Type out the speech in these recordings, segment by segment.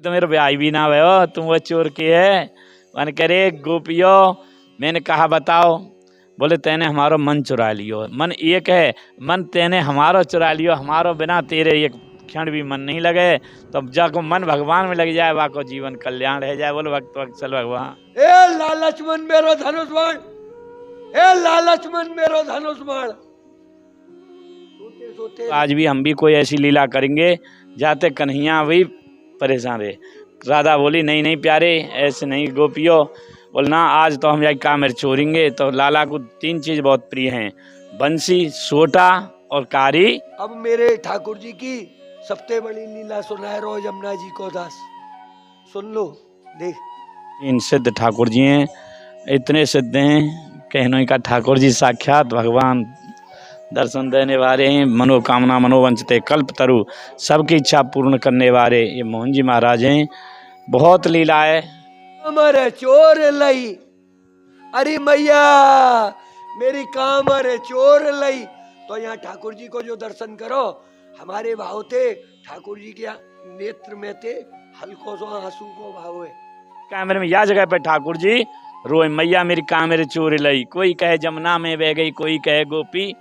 तो मेरे भाई भी ना भयो, तुम वो चोर के है। मन करे गोपियो, मैंने कहा बताओ। बोले तेने हमारो मन चुरा लियो। मन एक है, मन तेने हमारो चुरा लियो, हमारो बिना तेरे एक क्षण भी मन नहीं लगे। तो जाको मन भगवान में लग जाए, वाको जीवन कल्याण रह जाए। बोलो भक्त वत्सल भगवान। ए लालच मन मेरो धनुष बाण, ए लालच मन मेरो धनुष बाण। आज भी हम भी कोई ऐसी लीला करेंगे जाते कन्हैया भी परेशान रहे। राधा बोली नहीं नहीं प्यारे, ऐसे नहीं गोपियो। बोलना आज तो हम जाके कामेर छोड़ेंगे। तो लाला को तीन चीज बहुत प्रिय हैं, बंसी, सोटा और कारी। अब मेरे ठाकुर जी की सबसे बड़ी लीला सुनाए रो यमुना जी को दास, सुन लो देख। इन सिद्ध ठाकुर जी हैं, इतने सिद्ध हैं कहने का ठाकुर जी साक्षात भगवान दर्शन देने वाले हैं। मनोकामना मनोवंचते कल्प तरु, सबकी इच्छा पूर्ण करने वाले ये मोहन जी महाराज हैं। बहुत लीला है। कामर चोर लई, अरे मैया मेरी कामर चोर लई। तो यहाँ ठाकुर जी को जो दर्शन करो, हमारे भाव थे ठाकुर जी के नेत्र में थे हल्को सो आंसू को भाव है। कामेर में यह जगह पे ठाकुर जी रोए, मैया मेरी कामेर चोर लई। कोई कहे जमुना में बह गई, कोई कहे गोपी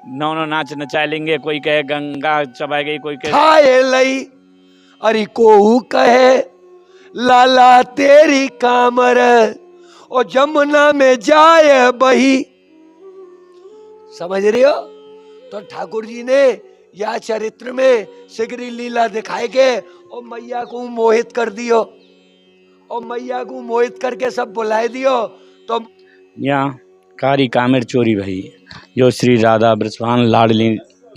नौनो नाच नचा लेंगे, कोई कहे गंगा चबा गई, कोई कहे खाए लई। अरे को कहे लाला तेरी कामर और जमुना में जाए बही। समझ रहे हो? तो ठाकुर जी ने या चरित्र में सिगरी लीला दिखाए के और मैया को मोहित कर दियो, और मैया को मोहित करके सब बुलाए दियो। तो यहाँ कारी कामेर चोरी भई, जो श्री राधा ब्रजभान लाडली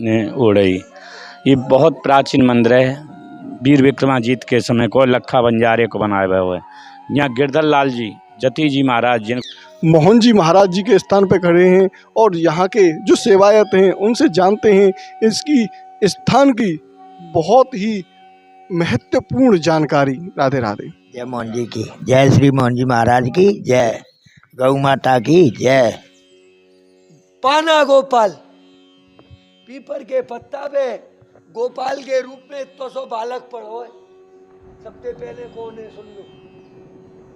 ने ओढ़ई। ये बहुत प्राचीन मंदिर है, वीर विक्रमाजीत के समय को लखा बंजारे को बनाया हुआ है। यहाँ गिरधर लाल जी जती जी महाराज जिन मोहन जी महाराज जी के स्थान पे खड़े हैं और यहाँ के जो सेवायत हैं उनसे जानते हैं इसकी स्थान की बहुत ही महत्वपूर्ण जानकारी। राधे राधे। जय मोहन जी की जय, श्री मोहन जी महाराज की जय, गौ माता की जय। पाना गोपाल, पीपर के पत्ता पे गोपाल के रूप में तो सो बालक पढ़ो है। सबसे पहले कौन है सुन लो,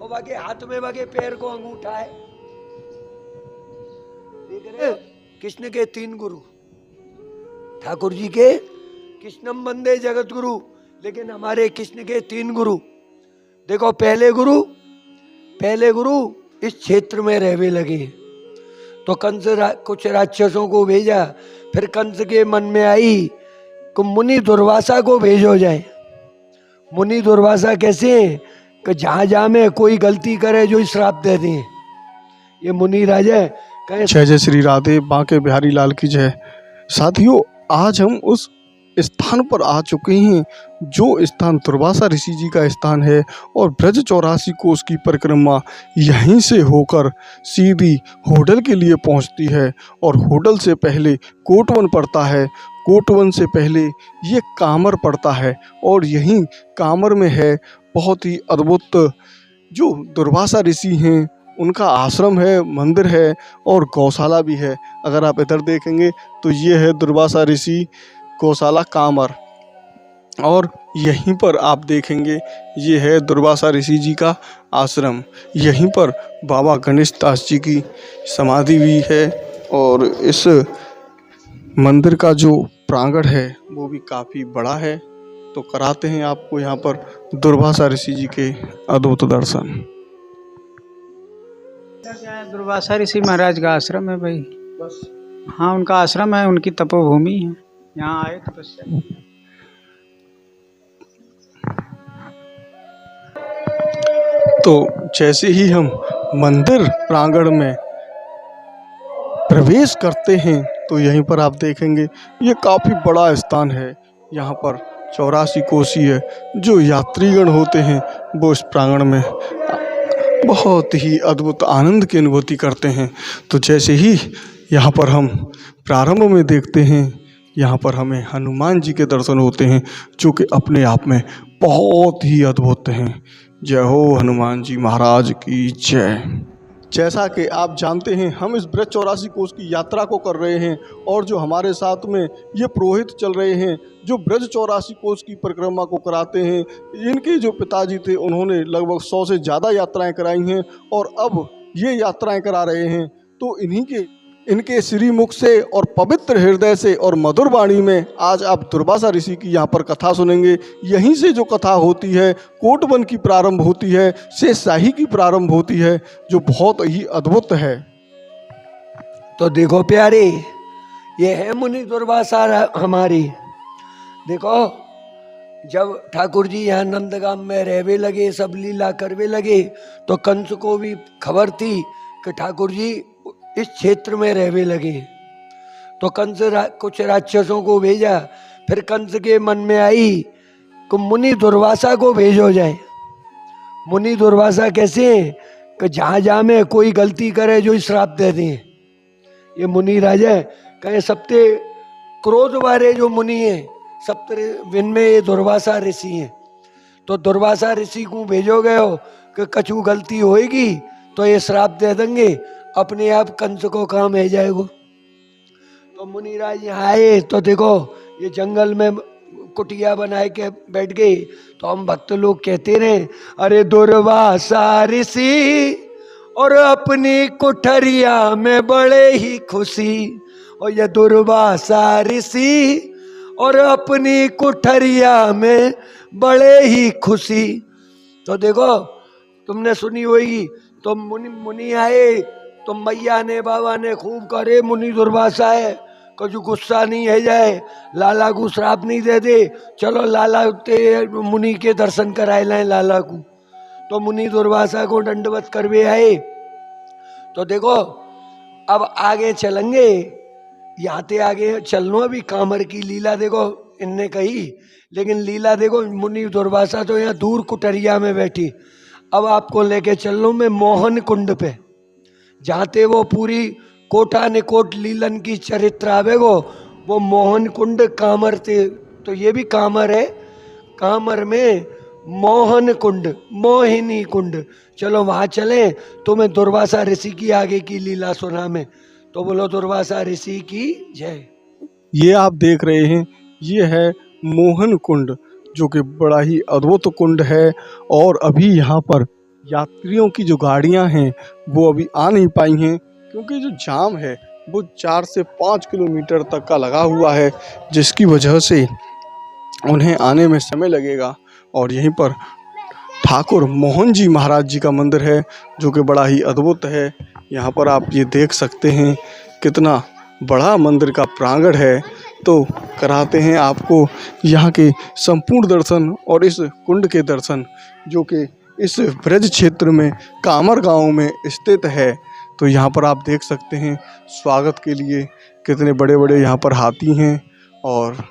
और बाकी हाथ में बाकी पैर को अंगूठा है। देख रहे हो? कृष्ण के तीन गुरु, ठाकुर जी के कृष्णम वंदे जगत गुरु, लेकिन हमारे कृष्ण के तीन गुरु। देखो पहले गुरु इस क्षेत्र में रहने लगे, तो कंस कुछ राक्षसों को भेजा। फिर कंस के मन में आई कि मुनि दुर्वासा को भेजो जाए। मुनि दुर्वासा कैसे कि जहाँ जहाँ में कोई गलती करे जो श्राप दे दें। ये मुनि राजा कहे जय जय श्री राधे, बांके बिहारी लाल की जय। साथियों, आज हम उस स्थान पर आ चुके हैं जो स्थान दुर्वासा ऋषि जी का स्थान है, और ब्रज 84 कोस की परिक्रमा यहीं से होकर सीधी होडल के लिए पहुंचती है। और होडल से पहले कोटवन पड़ता है, कोटवन से पहले ये कामर पड़ता है, और यहीं कामर में है बहुत ही अद्भुत जो दुर्वासा ऋषि हैं उनका आश्रम है, मंदिर है और गौशाला भी है। अगर आप इधर देखेंगे तो ये है दुर्वासा ऋषि गौशाला कामर, और यहीं पर आप देखेंगे ये है दुर्वासा ऋषि जी का आश्रम। यहीं पर बाबा गणेश दास जी की समाधि भी है, और इस मंदिर का जो प्रांगण है वो भी काफ़ी बड़ा है। तो कराते हैं आपको यहाँ पर दुर्वासा ऋषि जी के अद्भुत दर्शन। दुर्वासा ऋषि महाराज का आश्रम है भाई, बस। हाँ, उनका आश्रम है, उनकी तपोभूमि है, यहाँ आए तपस्या। तो जैसे ही हम मंदिर प्रांगण में प्रवेश करते हैं तो यहीं पर आप देखेंगे ये काफ़ी बड़ा स्थान है। यहाँ पर 84 कोसी है, जो यात्रीगण होते हैं वो इस प्रांगण में बहुत ही अद्भुत आनंद की अनुभूति करते हैं। तो जैसे ही यहाँ पर हम प्रारंभ में देखते हैं, यहाँ पर हमें हनुमान जी के दर्शन होते हैं जो कि अपने आप में बहुत ही अद्भुत हैं। जय हो हनुमान जी महाराज की जय। जैसा कि आप जानते हैं हम इस ब्रज 84 कोस की यात्रा को कर रहे हैं और जो हमारे साथ में ये पुरोहित चल रहे हैं जो ब्रज 84 कोस की परिक्रमा को कराते हैं, इनके जो पिताजी थे उन्होंने लगभग 100 से ज़्यादा यात्राएं कराई हैं और अब ये यात्राएं करा रहे हैं। तो इनके श्रीमुख से और पवित्र हृदय से और मधुर वाणी में आज आप दुर्वासा ऋषि की यहाँ पर कथा सुनेंगे। यहीं से जो कथा होती है कोटवन की प्रारंभ होती है, शेषशाही की प्रारंभ होती है, जो बहुत ही अद्भुत है। तो देखो प्यारे, ये है मुनि दुर्वासा हमारी। देखो जब ठाकुर जी यहाँ नंदगाम में रहने लगे, सब लीला करवे लगे, तो कंस को भी खबर थी कि ठाकुर जी इस क्षेत्र में रहने लगे। तो कंस कुछ राक्षसों को भेजा। फिर कंस के मन में आई कि मुनि दुर्वासा को भेजो जाए। मुनि दुर्वासा कैसे कि जहाँ जहाँ में कोई गलती करे जो श्राप दे दें। ये मुनि राजा कहे सप्ते क्रोध वाले जो मुनि हैं, सप्ते विन में ये दुर्वासा ऋषि हैं। तो दुर्वासा ऋषि को भेजो गए हो कि कछु गलती होएगी तो ये श्राप दे देंगे, अपने आप कंस को काम है जाएगा। तो मुनिराज यहाँ आए तो देखो ये जंगल में कुटिया बनाए के बैठ गए। तो हम भक्त लोग कहते रहे, अरे दुर्वासा ऋषि और अपनी कुठरिया में बड़े ही खुशी, और ये दुर्वासा ऋषि और अपनी कुठरिया में बड़े ही खुशी। तो देखो तुमने सुनी होगी, तो मुनि आए तो मैया ने बाबा ने खूब करे मुनि दुर्वासा है, कछु गुस्सा नहीं है जाए, लाला को श्राप नहीं दे दे, चलो लाला ते मुनि के दर्शन कराए लाए लाला को। तो मुनि दुर्वासा को दंडवत करवे आए। तो देखो अब आगे चलेंगे, यहाँ ते आगे चलनो। अभी कामर की लीला देखो इनने कही, लेकिन लीला देखो मुनि दुर्वासा तो यहाँ दूर कुटरिया में बैठी। अब आपको लेके चल लो मैं मोहन कुंड पे, जाते वो पूरी कोटा निकोट लीलन की चरित्र आवेगो। वो मोहन कुंड कामर थे, तो ये भी कामर है। कामर में मोहन कुंड, मोहिनी कुंड, चलो वहां चले तो मैं दुर्वासा ऋषि की आगे की लीला सुना में। तो बोलो दुर्वासा ऋषि की जय। ये आप देख रहे हैं ये है मोहन कुंड, जो कि बड़ा ही अद्भुत कुंड है। और अभी यहाँ पर यात्रियों की जो गाड़ियाँ हैं वो अभी आ नहीं पाई हैं, क्योंकि जो जाम है वो 4 से 5 किलोमीटर तक का लगा हुआ है, जिसकी वजह से उन्हें आने में समय लगेगा। और यहीं पर ठाकुर मोहन जी महाराज जी का मंदिर है, जो कि बड़ा ही अद्भुत है। यहाँ पर आप ये देख सकते हैं कितना बड़ा मंदिर का प्रांगण है। तो कराते हैं आपको यहाँ के संपूर्ण दर्शन और इस कुंड के दर्शन, जो कि इस ब्रज क्षेत्र में कामर गांव में स्थित है। तो यहाँ पर आप देख सकते हैं स्वागत के लिए कितने बड़े बड़े यहाँ पर हाथी हैं, और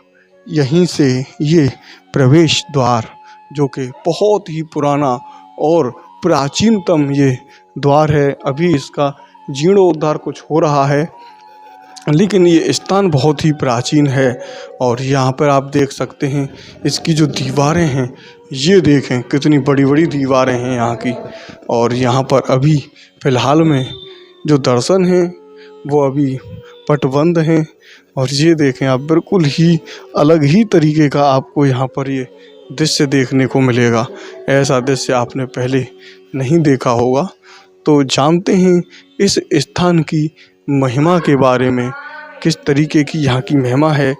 यहीं से ये प्रवेश द्वार, जो कि बहुत ही पुराना और प्राचीनतम ये द्वार है। अभी इसका जीर्णोद्धार कुछ हो रहा है, लेकिन ये स्थान बहुत ही प्राचीन है। और यहाँ पर आप देख सकते हैं इसकी जो दीवारें हैं, ये देखें कितनी बड़ी बड़ी दीवारें हैं यहाँ की। और यहाँ पर अभी फ़िलहाल में जो दर्शन हैं वो अभी पटबंद हैं। और ये देखें आप, बिल्कुल ही अलग ही तरीके का आपको यहाँ पर ये दृश्य देखने को मिलेगा। ऐसा दृश्य आपने पहले नहीं देखा होगा। तो जानते हैं इस स्थान की महिमा के बारे में, किस तरीके की यहाँ की महिमा है।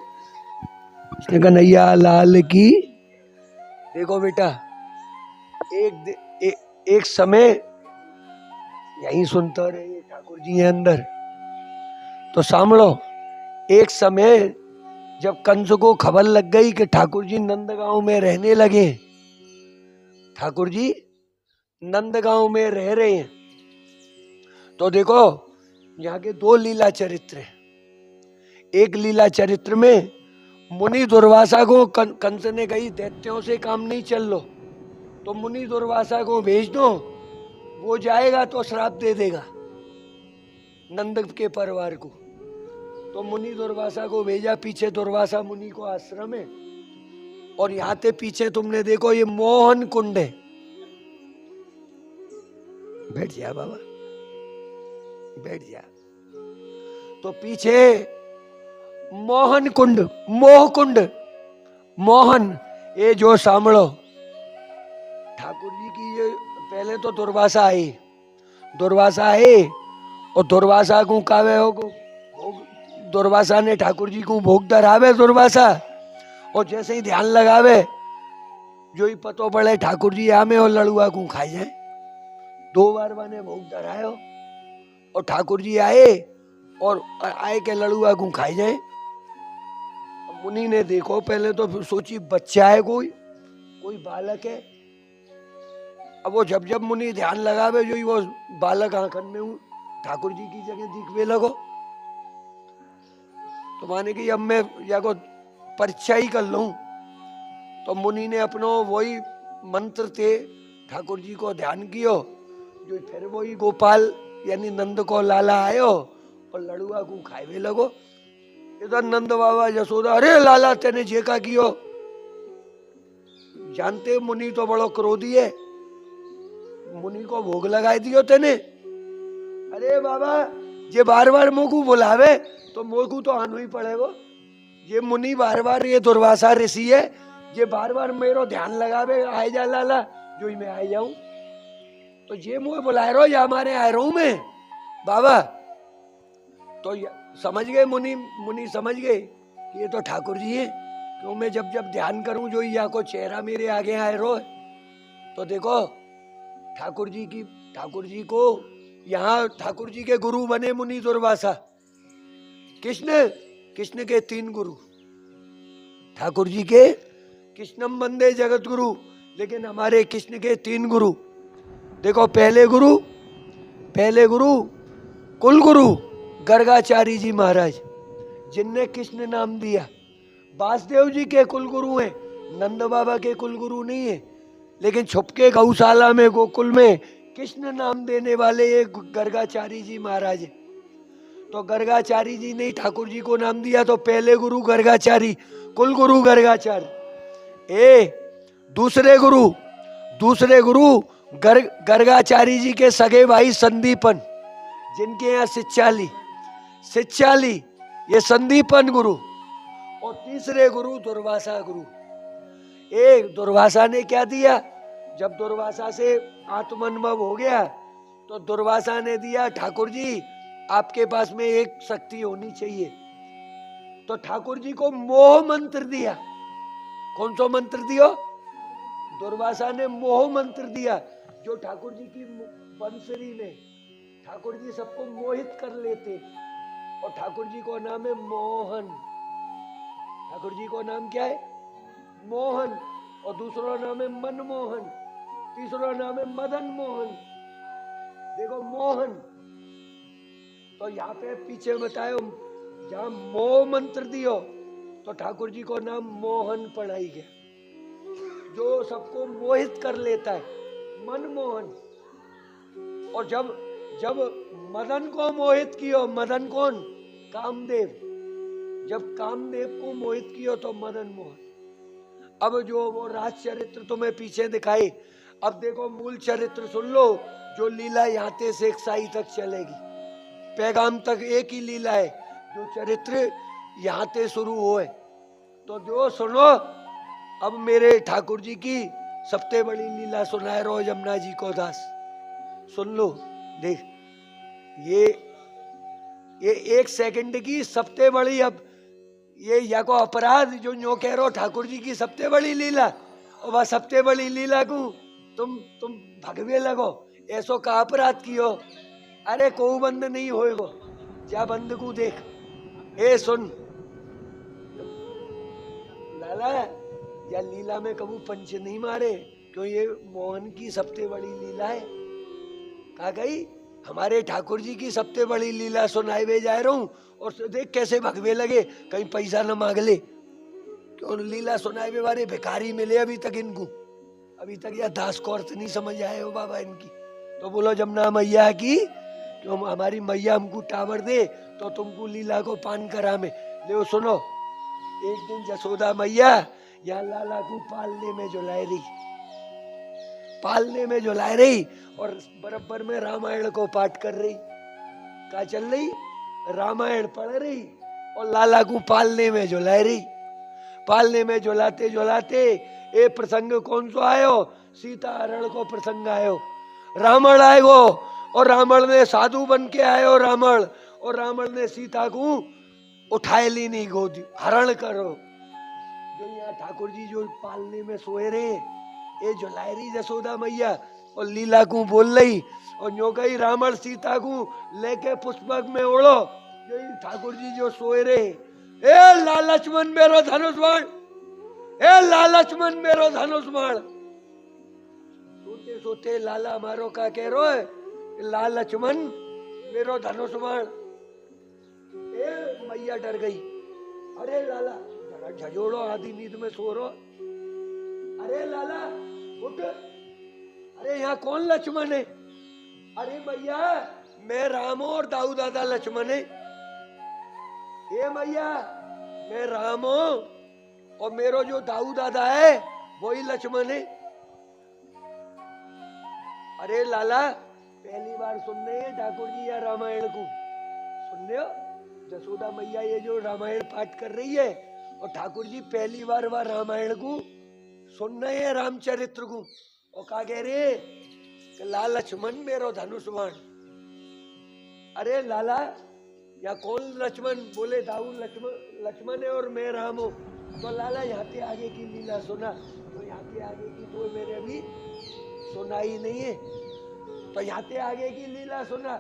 कन्हैया लाल की। देखो बेटा, एक समय यही सुनते रहे ठाकुर जी हैं अंदर। तो सामलो, एक समय जब कंस को खबर लग गई कि ठाकुर जी नंदगांव में रहने लगे, ठाकुर जी नंदगांव में रह रहे हैं, तो देखो यहाँ के 2 लीला चरित्र हैं। एक लीला चरित्र में मुनि दुर्वासा को कंस ने कही दैत्यों से काम नहीं चल लो, तो मुनि दुर्वासा को भेज दो, वो जाएगा तो श्राप दे देगा नंद के परिवार को। तो मुनि दुर्वासा को भेजा। पीछे दुर्वासा मुनि को आश्रम है, और यहाँ पे पीछे तुमने देखो ये मोहन कुंड है। बैठ जा बाबा। बैठ जा। तो पीछे मोहन कुंड, मोह कुंड, मोहन, ये जो सामड़ो ठाकुर जी की, ये पहले तो दुर्वासा आए और दुर्वासा को कावे हो को दुर्वासा ने ठाकुर जी को भोग धरावे दुर्वासा, और जैसे ही ध्यान लगावे जो ही पतो पड़े ठाकुर जी आमे और लड़ुआ को खाई जाए। 2 बार बने भोग धरायो और ठाकुर जी आए और आए के लड़ुआ को खाई जाए। मुनि ने देखो पहले तो फिर सोची बच्चा है कोई बालक है। अब वो जब जब मुनि ध्यान लगावे जो ही वो बालक आंखन में ठाकुर जी की जगह दिखवे लगो। तो माने कि अब मैं या को परीक्षा ही कर लूं। तो मुनि ने अपनो वही मंत्र थे ठाकुर जी को ध्यान कियो, जो फिर वही गोपाल यानी नंद को लाला आयो और लड़ुआ को खावे लगो। इधर नंद बाबा यशोदा, अरे लाला तेने जे का कियो। जानते मुनि तो बड़ो क्रोधी है, मुनि को भोग लगाई दियो तेने। अरे बाबा ये बार बार मोकू बुलावे तो मोकू तो आना ही पड़ेगा। ये मुनि बार बार, ये दुर्वासा ऋषि है, ये बार बार मेरो ध्यान लगावे, आए जा लाला, जो ही मैं आ जाऊं। तो ये मुझे बुला रहा या हमारे आ रहा हूं मैं बाबा। तो समझ गए मुनि समझ गए कि ये तो ठाकुर जी हैं। क्यों मैं जब जब ध्यान करूं जो या को चेहरा मेरे आगे आए रो। तो देखो ठाकुर जी को यहाँ ठाकुर जी के गुरु बने मुनि दुर्वासा। कृष्ण के 3 गुरु ठाकुर जी के, कृष्णम वंदे जगत गुरु, लेकिन हमारे कृष्ण के 3 गुरु। देखो पहले गुरु कुल गुरु गर्गाचारी जी महाराज, जिनने कृष्ण नाम दिया। वासुदेव जी के कुल गुरु हैं, नंद बाबा के कुल गुरु नहीं है। लेकिन छुपके गौशाला में गोकुल में कृष्ण नाम देने वाले एक गर्गाचारी जी महाराज है। तो गर्गाचारी जी ने ठाकुर जी को नाम दिया। तो पहले गुरु गर्गाचारी, कुल गुरु गर्गाचारी। दूसरे गुरु गर्गाचारी जी के सगे भाई संदीपन, जिनके यहाँ शिक्षाली ये संदीपन गुरु। और तीसरे गुरु दुर्वासा गुरु। दुर्वासा ने क्या दिया, जब दुर्वासा से आत्मअनुभव हो गया तो दुर्वासा ने दिया, ठाकुर जी आपके पास में एक शक्ति होनी चाहिए। तो ठाकुर जी को मोह मंत्र दिया। कौन सा मंत्र दियो? दुर्वासा ने मोह मंत्र दिया, जो ठाकुर जी की बंसरी में ठाकुर जी सबको मोहित कर लेते। और ठाकुर जी को नाम है मोहन। ठाकुर जी को नाम क्या है? मोहन। और दूसरा नाम है मनमोहन, तीसरा नाम है मदन मोहन। देखो मोहन, तो यहाँ पे पीछे बतायो जहाँ मोह मंत्र दियो तो ठाकुर जी को नाम मोहन पढ़ाई गया, जो सबको मोहित कर लेता है, मनमोहन। और जब मदन को मोहित कियो, मदन कौन? कामदेव। जब कामदेव को मोहित कियो तो मदन मोहन। अब जो वो राज चरित्र तुम्हें पीछे दिखाई, अब देखो मूल चरित्र सुन लो, जो लीला यहाँ से साई तक चलेगी, पैगाम तक एक ही लीला है, जो चरित्र यहाँ से शुरू हुए। तो जो सुनो, अब मेरे ठाकुर जी की सबसे बड़ी लीला सुनाए रो जमुना जी को दास, सुन लो। देख ये 1 सेकंड की सबसे बड़ी, अब ये या को अपराध जो न्यो कह रहो ठाकुर जी की सबसे बड़ी लीला, और वह सबसे बड़ी लीला को तुम भगवे लगो, ऐसो का अपराध कियो। अरे को बंद नहीं होएगो, जा बंद को देख। सुन लाला, या लीला में कबू पंच नहीं मारे, क्यों ये मोहन की सबसे बड़ी लीला है। कहा गई हमारे ठाकुर जी की सबसे बड़ी लीला सुनाए वे जा रहा हूं, और देख कैसे भगवे लगे, कहीं पैसा न मांग ले। क्यों लीला सुनाए वे वाले भिखारी मिले अभी तक इनको, अभी तक यह दास को अर्थ नहीं समझ आए हो बाबा इनकी। तो बोलो जमुना मैया की, तो हमारी मैया हमको टावर दे तो तुमको लीला को पान करा में ले। सुनो, एक दिन जसोदा मैया यहाँ लाला को पालने में जुलाए रही और बराबर में रामायण को पाठ कर रही। क्या चल रही? रामायण पढ़ रही और लाला को पालने में झुला रही। पालने में झुलाते झुलाते ये प्रसंग कौन सो आयो? सीता हरण को प्रसंग आयो। रावण आएगो और रावण ने साधु बन के आयो रावण, और रावण ने सीता को उठाए ली नहीं गोदी, हरण करो। जो यहाँ ठाकुर जी जो पालने में सोए रहे, ये झुलाई जसोदा मैया और लीला को बोल रही, और यो कही रावण सीता को लेके पुष्पक में ओढ़ो। जो ठाकुर जी जो सोए रहे, ए लालचमन मेरो धनुष बाण, ए लालचमन मेरो धनुष बाण। सोते सोते लाला मारो का कह रो है, लालचमन मेरो धनुष बाण। ए मैया डर गई, अरे लाला जरा झजोड़ो, आधी नींद में सो रो। अरे लाला उठ, अरे यहाँ कौन लक्ष्मण है? अरे भैया मैं राम हूं और दाऊ दादा लक्ष्मण है। ए मैया मैं राम हूं और मेरो जो दाऊ दादा है वही लक्ष्मण है। अरे लाला पहली बार सुनने हैं ठाकुर जी या रामायण को सुनने हो? जसोदा मैया ये जो रामायण पाठ कर रही है और ठाकुर जी पहली बार वह रामायण को सुन रहे हैं, रामचरित्र को। और क्या कह रहे कि लाल लक्ष्मण मेरो धनुष बाण। अरे लाला या कौन लक्ष्मण? बोले दाऊ लक्ष्मण है और मैं राम हूं। तो लाला यहाँ के आगे की लीला सुना, तो यहाँ के आगे की तो मेरे अभी सुना ही नहीं है, तो यहाँ के आगे की लीला सुना।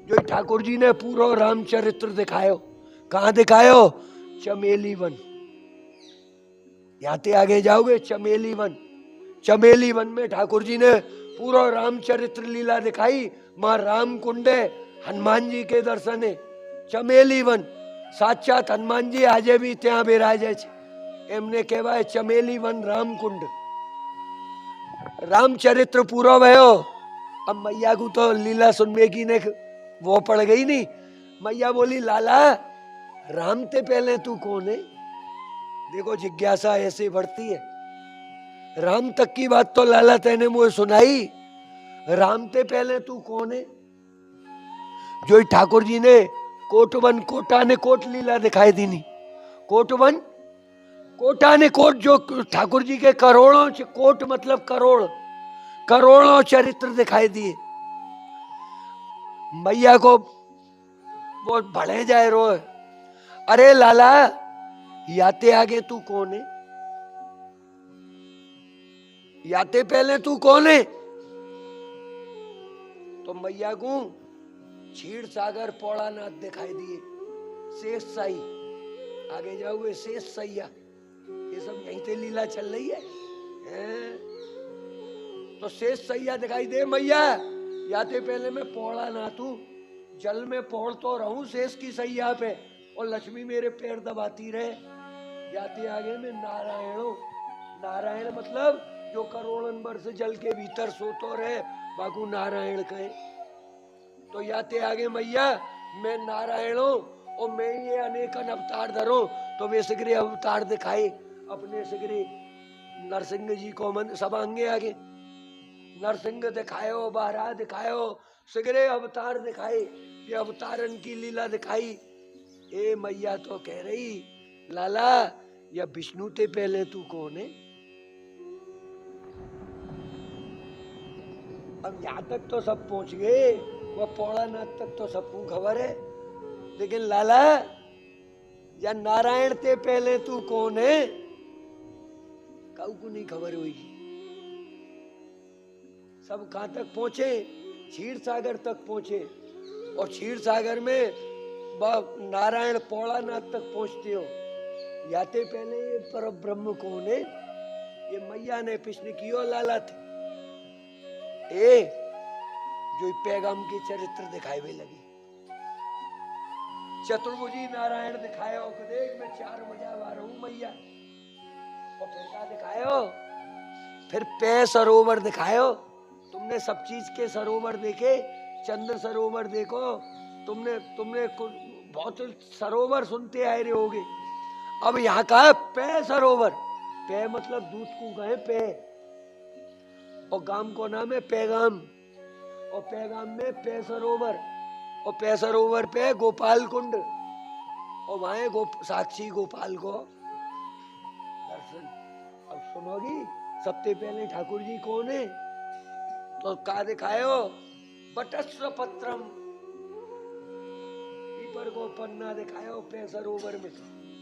जो ठाकुर जी ने पूरा रामचरित्र दिखायो, कहाँ दिखायो? चमेली वन। यहाँ के आगे जाओगे चमेली वन, चमेली वन में ठाकुर जी ने पूरा रामचरित्र लीला दिखाई। मां राम कुंड है, हनुमान जी के दर्शन है। चमेली वन साक्षात हनुमान जी आजे भी ત્યાં બિરાજે છે, એમને કહેવાય चमेली वन राम कुंड। रामचरित्र पूरा भयो। अब मैया को तो लीला सुनने की ने वो पड़ गई नहीं। मैया बोली लाला राम ते पहले तू कौन है? देखो जिज्ञासा ऐसे बढ़ती है। राम तक की बात तो लाला तेने मुझे सुनाई, राम ते पहले तू कौन है? जो ठाकुर जी ने कोटवन कोटा ने कोट लीला दिखाई दी नहीं। कोटवन कोटा ने कोट, जो ठाकुर जी के करोड़ों कोट मतलब करोड़, करोड़ों चरित्र दिखाई दिए। मैया को वो भड़े जाए रो, अरे लाला याते आगे तू कौन है? याते पहले तू कौन है? तो मैया को क्षीर सागर पौड़ानाथ दिखाई दिए, शेष साई। आगे जाओगे शेष सैया, ये सब यहीं से लीला चल रही है। तो शेष सैया दिखाई दे मैया। याते पहले मैं पौड़ानाथ हूं, जल में पौड़ तो रहूं शेष की सैया पे, और लक्ष्मी मेरे पैर दबाती रहे। याते आगे में नारायण हूं। नारायण मतलब जो करोड़न वर्ष जल के भीतर सोतो रहे, बाकू नारायण कहे। तो याते आगे मैया मैं नारायण हूं और मैं ये अनेकन अवतार धरो। तो वे सगरे अवतार दिखाए अपने सगरे। नरसिंह जी को मन सब आंगे आगे नरसिंह दिखायो, बारह दिखायो, सगरे अवतार दिखाए। ये अवतारन की लीला दिखाई। ए मैया तो कह रही लाला या विष्णु ते पहले तू कौन है? अब यहाँ तक तो सब पहुंच गए, वह पौड़ानाथ तक तो सबको खबर है, लेकिन लाला या नारायण ते पहले तू कौन है? काऊ को नहीं खबर हुई। सब कहां तक पहुंचे? क्षीर सागर तक पहुंचे, और क्षीर सागर में नारायण पौड़ानाथ तक पहुंचते हो। याते पहले ये पर ब्रह्म कौन है? ये मैया ने प्रश्न कियो लाला थे। ए जो पैगाम की चरित्र दिखाई हुई लगी। चतुर्भुजी नारायण दिखायो, देख मैं 4 बजा रहा हूं मैया। और फिर क्या दिखायो? फिर पे सरोवर दिखायो। तुमने सब चीज के सरोवर देखे, चंद्र सरोवर देखो, तुमने बहुत सरोवर सुनते आए रहे होगे। अब यहाँ का है पे सरोवर। पे मतलब दूध को कहे पे, और गांव को नाम है पैगाम, और पैगाम में पे सरोवर। और पै सरोवर पे गोपाल कुंड, और वहां साक्षी गोपाल को दर्शन। अब सुनोगी सबसे पहले ठाकुर जी कौन है, तो का दिखायो, बटस्व पत्रम, पीपर को पन्ना दिखायो पै सरोवर में,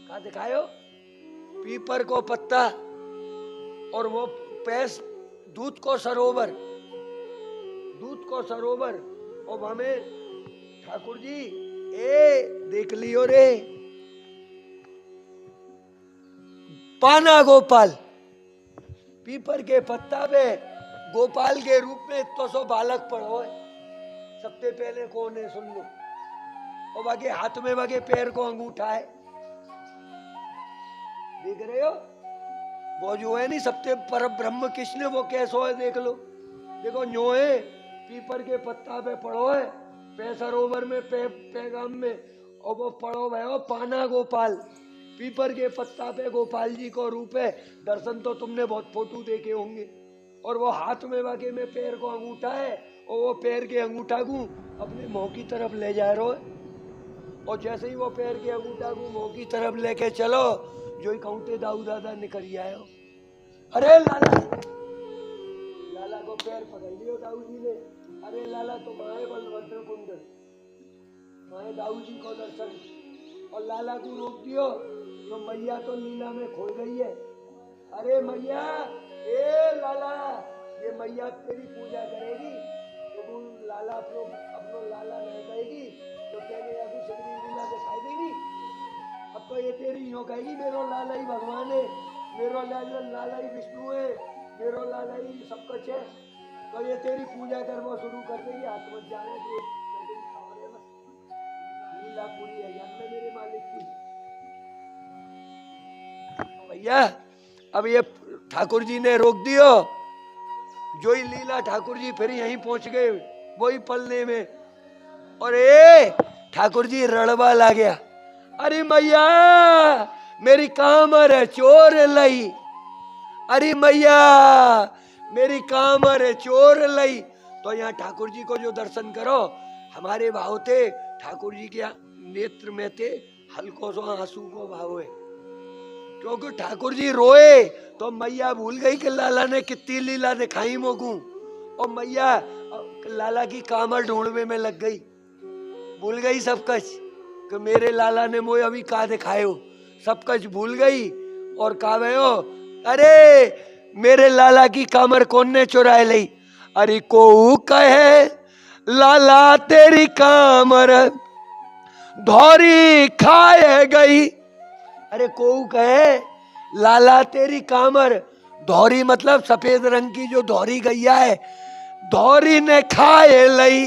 का दिखायो, पीपर को पत्ता, और वो पैस दूध को सरोवर, दूध को सरोवर, और वहां में ठाकुर जी ए देख लियो रे, पाना गोपाल, पीपर के पत्ता पे गोपाल के रूप में तो सो बालक पड़ो है। सबसे पहले कौन है सुन लो, और बाकी हाथ में बाकी पैर को अंगूठा है, देख रहे हो, वो जो है नहीं सबसे पर ब्रह्म कृष्ण, वो कैसो है देख लो, देखो न्यो है, पीपर के पत्ता पे पड़ो है, पै सरोवर में पैगाम में, और वो पड़ो भयो पाना गोपाल, पीपर के पत्ता पे गोपाल जी को रूप है। दर्शन तो तुमने बहुत फोटो देखे होंगे, और वो हाथ में वाके में पैर को अंगूठा है, और वो पैर के अंगूठा को अपने मुंह की तरफ ले जा रहे हो, और जैसे ही वो पैर के अंगूठा को मुंह की तरफ लेके चलो, जो ही कहते दाऊ दादा निकल आयो, अरे लाला, लाला को पैर पकड़ लियो दाऊ जी ने, अरे लाला तुम आए बलभद्र कुंड, आए दाऊ जी को दर्शन, और लाला को रोक दियो, तो मैया तो लीला में खो गई है, अरे मैया, ए लाला, ये मैया तेरी पूजा करेगी, तो वो लाला अपनो लाला नहीं कहेगी, तो कहेंगे अभी सिगरी लीला दिखाई देगी, अब तो ये तेरी यूं कहेगी मेरो लाला ही भगवान है, मेरो लाला ही विष्णु है, मेरो लाला ही सब कुछ है, तो ये तेरी पूजा करना शुरू कर देगी, हाथ मत जाने दे, लीला पूरी है यार में मेरे मालिक की। भैया अब ये ठाकुर जी ने रोक दियो, जो ही लीला ठाकुर जी फिर यहीं पहुंच गए, वही पलने में, और ए ठाकुर जी रड़वा ला गया, अरे मैया मेरी कामर है चोर लई, अरे मैया मेरी कामर है चोर लई। तो यहाँ ठाकुर जी को जो दर्शन करो, हमारे भाव थे ठाकुर जी के नेत्र में थे हल्को सो आंसू को भाव है, क्योंकि ठाकुर जी रोए तो मैया भूल गई कि लाला ने कितनी लीला दिखाई मोगू, और मैया लाला की कामर ढूंढने में लग गई, भूल गई सब कुछ कि मेरे लाला ने मोए अभी का दिखायो, सब कुछ भूल गई, और का भयो, अरे मेरे लाला की कामर कौन ने चुराए ली, अरे को कहे लाला तेरी कामर धौरी खाए गई, अरे को कहे लाला तेरी कामर, धौरी मतलब सफेद रंग की जो धौरी गैया है, धौरी ने खाए लई,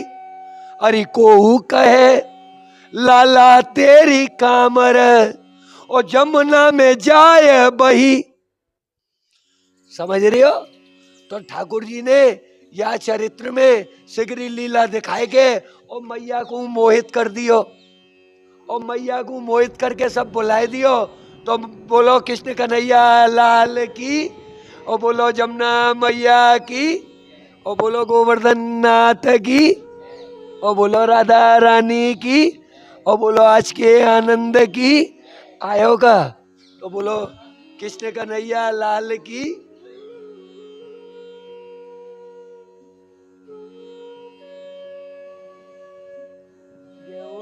अरे को कहे लाला तेरी कामर और जमुना में जाए बही। समझ रहे हो, तो ठाकुर जी ने या चरित्र में सिगरी लीला दिखाए के और मैया को मोहित कर दियो, और मैया को मोहित करके सब बुलाए दियो, तो बोलो कृष्ण कन्हैया लाल की, और बोलो जमुना मैया की, और बोलो गोवर्धन नाथ की, और बोलो राधा रानी की, और बोलो आज के आनंद की। आयो का तो बोलो कृष्ण कन्हैया लाल की।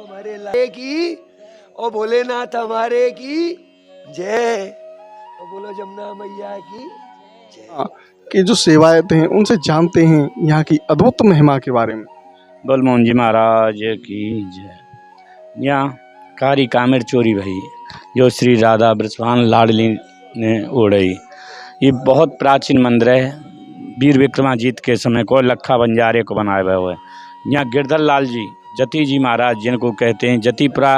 हमारे लाल की, और भोलेनाथ हमारे की जय, और बोलो जमुना मैया की जय। कि जो सेवायत हैं उनसे जानते हैं यहाँ की अद्भुत महिमा के बारे में। बोल मोहन जी महाराज की जय। यहाँ कारी कामिर चोरी भई, जो श्री राधा ब्रजभान लाडली ने ओढ़ी। ये बहुत प्राचीन मंदिर है, वीर विक्रमाजीत के समय को लखा बंजारे को बनाया हुआ है। यहाँ गिरधर लाल जी जती जी महाराज जिनको कहते हैं जतीपुरा,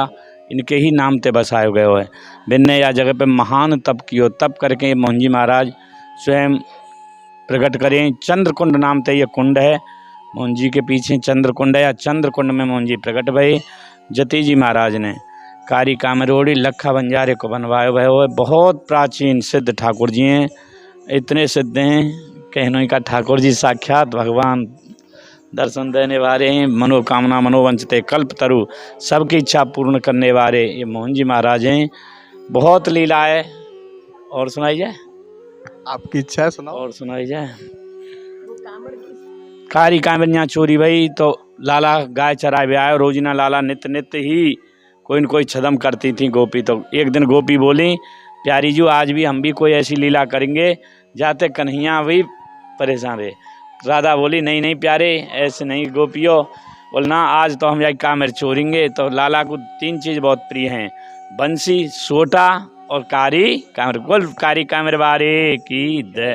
इनके ही नाम पे बसाए गए हुए। बिन्ने या जगह पे महान तप कियो, तप करके मोहन जी महाराज स्वयं प्रकट करें। चंद्रकुंड नाम से ये कुंड है, मोहन जी के पीछे चंद्रकुंड है, या चंद्रकुंड में मोहन जी प्रकट भये। जती जी महाराज ने कारी कामरोड़ी लखा बंजारे को बनवाए हुए हुए बहुत प्राचीन सिद्ध ठाकुर जी हैं। इतने सिद्ध हैं कहने का ठाकुर जी साक्षात भगवान दर्शन देने वाले हैं, मनोकामना मनोवंचते कल्प तरु, सबकी इच्छा पूर्ण करने वाले ये मोहन जी महाराज हैं। बहुत लीला है। और सुनाई जाए, आपकी इच्छा है सुनाओ। और सुनाई जाए। कारी कामरियाँ चोरी भाई तो लाला गाय चराए हुए आए, रोजिना लाला नित्य नित्य ही कोई न कोई छदम करती थी गोपी। तो एक दिन गोपी बोली, प्यारी जी आज भी हम भी कोई ऐसी लीला करेंगे। जाते कन्हैया भी परेशान रहे। राधा बोली नहीं नहीं प्यारे ऐसे नहीं गोपियों, बोलना आज तो हम जाके कामर चोरेंगे। तो लाला को 3 चीज़ बहुत प्रिय हैं, बंसी, सोटा और कारी कामर। बोल कारी कामर बारे की दे।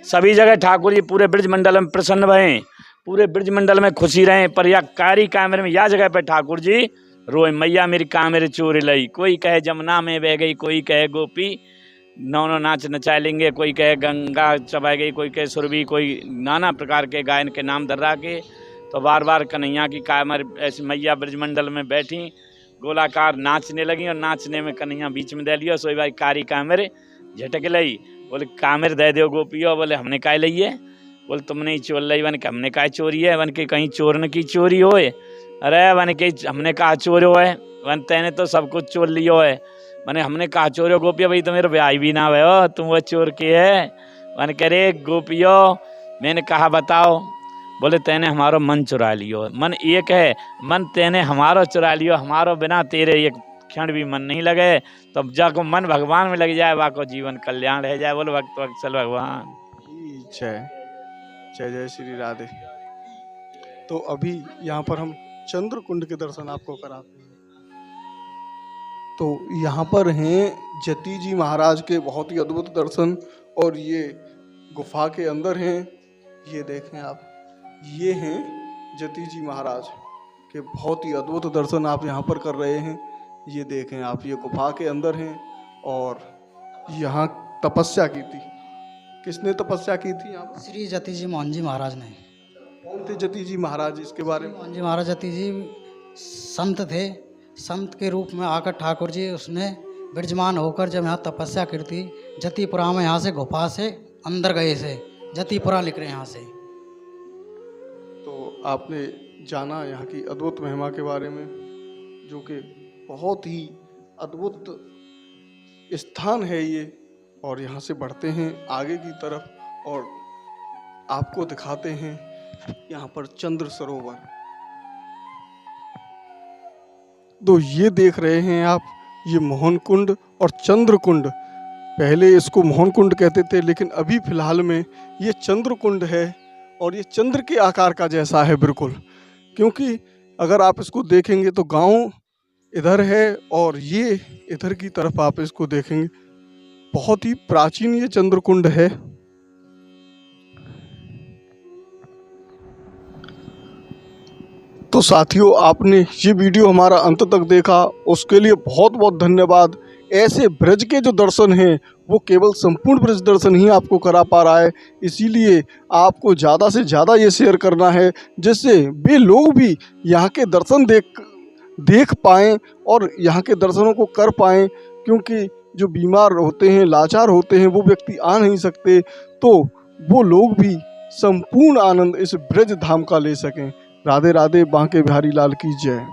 सभी जगह ठाकुर जी पूरे ब्रज मंडल में प्रसन्न भये, पूरे ब्रज मंडल में खुशी रहें। पर या कारी कामर में या जगह पे ठाकुर जी रोए, मैया मेरी कामर चोर लई। कोई कहे जमुना में बह गई, कोई कहे गोपी नौ नाच नचा लेंगे, कोई कहे गंगा चबा गई, कोई कहे सुरभि, कोई नाना प्रकार के गायन के नाम दर्रा के। तो बार बार कन्हैया की कामर ऐसी मैया ब्रजमंडल में बैठी गोलाकार नाचने लगी, और नाचने में कन्हैया बीच में दे लिया। सोई भाई कारी कामर झटक लई। बोले कामर दे दो गोपियों। बोले हमने काय लइए। बोले तुमने ही चोर लई। बन के हमने काय चोरी है, बन के कहीं चोर न की चोरी होए। अरे बन के हमने कहा चोर हो है, बन तेने तो सब कुछ चोर लियो है। मैंने हमने कहा चोर हो गोपिया, भाई तो मेरे ब्याह भी ना हो, तुम वो चोर के है। मैंने कह रे गोपियों मैंने कहा बताओ। बोले तेने हमारो मन चुरा लियो। मन एक है, मन तेने हमारो चुरा लियो, हमारो बिना तेरे एक क्षण भी मन नहीं लगे। तब जाको मन भगवान में लग जाए, वाको जीवन कल्याण रह जाए। बोलो भक्त वत्सल भगवान जय जय जय श्री राधे। तो अभी यहाँ पर हम चंद्रकुंड के दर्शन आपको कराते हैं। तो यहाँ पर हैं जति जी महाराज के बहुत ही अद्भुत दर्शन, और ये गुफा के अंदर हैं। ये देखें आप, ये हैं जति जी महाराज के बहुत ही अद्भुत दर्शन आप यहाँ पर कर रहे हैं। ये देखें आप, ये गुफा के अंदर हैं और यहाँ तपस्या की थी। किसने तपस्या की थी यहाँ पर? श्री जति जी मोहन जी महाराज ने। कौन थे जति जी महाराज, इसके बारे में? मोहन जी महाराज जति जी संत थे। संत के रूप में आकर ठाकुर जी उसने विराजमान होकर जब यहाँ तपस्या की थी, जतिपुरा में यहाँ से गुफा से अंदर गए से जतिपुरा लिख रहे हैं यहाँ से। तो आपने जाना यहाँ की अद्भुत महिमा के बारे में, जो कि बहुत ही अद्भुत स्थान है ये। और यहाँ से बढ़ते हैं आगे की तरफ और आपको दिखाते हैं यहाँ पर चंद्र सरोवर। तो ये देख रहे हैं आप, ये मोहन कुंड और चंद्र कुंड। पहले इसको मोहन कुंड कहते थे, लेकिन अभी फिलहाल में ये चंद्र कुंड है। और ये चंद्र के आकार का जैसा है बिल्कुल, क्योंकि अगर आप इसको देखेंगे तो गांव इधर है और ये इधर की तरफ आप इसको देखेंगे। बहुत ही प्राचीन ये चंद्र कुंड है। तो साथियों, आपने ये वीडियो हमारा अंत तक देखा, उसके लिए बहुत बहुत धन्यवाद। ऐसे ब्रज के जो दर्शन हैं वो केवल संपूर्ण ब्रज दर्शन ही आपको करा पा रहा है, इसीलिए आपको ज़्यादा से ज़्यादा ये शेयर करना है, जिससे वे लोग भी यहाँ के दर्शन देख पाएँ और यहाँ के दर्शनों को कर पाएँ। क्योंकि जो बीमार होते हैं, लाचार होते हैं, वो व्यक्ति आ नहीं सकते, तो वो लोग भी संपूर्ण आनंद इस ब्रज धाम का ले सकें। राधे राधे। बांके बिहारी लाल की जय।